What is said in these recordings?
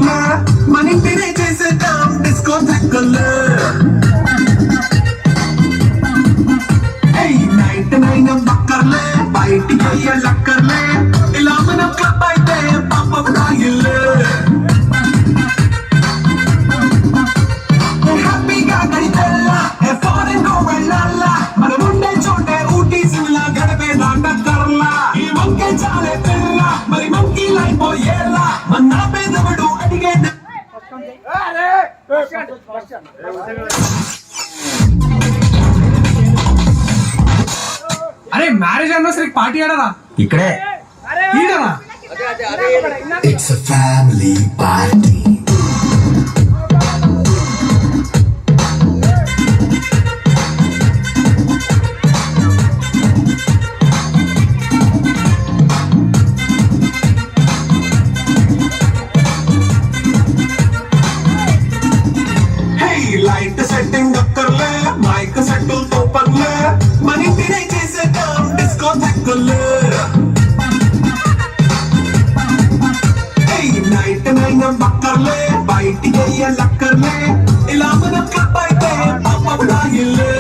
సూపర్లే money తినే చేసేద్దాం disco థెక్కలే నైట్ నైన్ బక్కర్లే బయటికి అయ్యలక్కర్లే ఇలా మనం క్లబ్ అయితే పాపం రాయిల్లే హ్యాపీగా గడితెల్లా ఫారెన్ గో వెళ్ళాలా మనం ఉండే చోటే ఊటీ సిమ్లా గడపే నాటకర్లా ఈ వంకే చాలే పిల్ల మరి మంకీ లైఫ్ పోయేలా మన పేదవడు అడిగే అరే మ్యారేజ్ అనివర్సరీ పార్టీ ఆడరా ఇక్కడే ఈడరా It's a family party. Light setting అక్కర్లే మైక్ సెట్టు తో పర్లే మనీ తినే చేసేద్దాం డిస్కో థెక్కలే నైట్ నైన్ బక్కర్లే బయటికి అయ్యలక్కర్లే ఇలా మనం క్లబ్ అయితే పాపం రాయిల్లే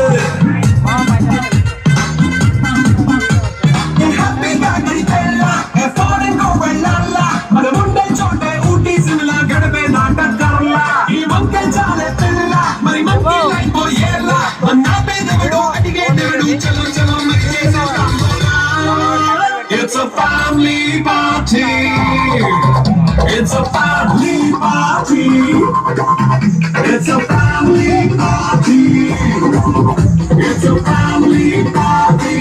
హ్యాపీగా గడితెల్లా ఫారెన్ గో వెళ్ళాలా మనం ఉండే చోటే ఊటీ సిమ్లా గడపే నాటకర్లా ఈ వంకే చాలే పిల్ల మరి మంకీ లైఫ్ పోయేలా మన పేదవడు అడిగే దేవుడు చలో చలో మరి చేసేద్దాం It's a family party. It's a family party. It's a family party. It's a family party.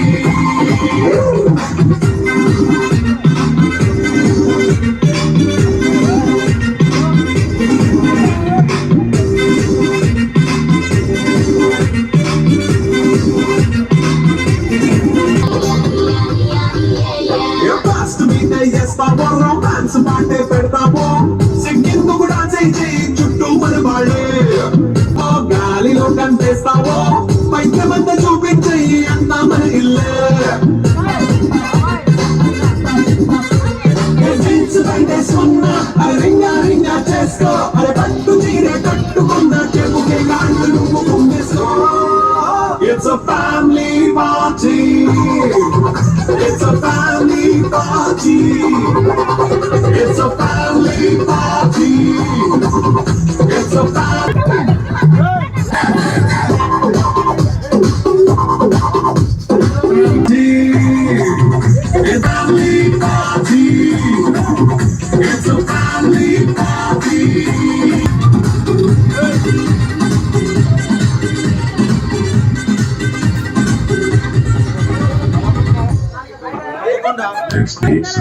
Romance పాటే పెడతాము సింగింగ్ కూడా చేయి చుట్టూ మన వాళ్ళే గాలిలో కనిపిస్తావో పైకమంతా చూపించేయి అంతా మన ఇల్లే జీన్స్ పెట్టేసుకున్నా రింగా రింగా చేసుకో అరే పట్టు చీర కట్టుకున్న చెప్పుకే కాళ్ళు నువ్వు కుంగేసుకో It's a family party. It's a family party. It's a family party. It's a family party. It's a family party. It's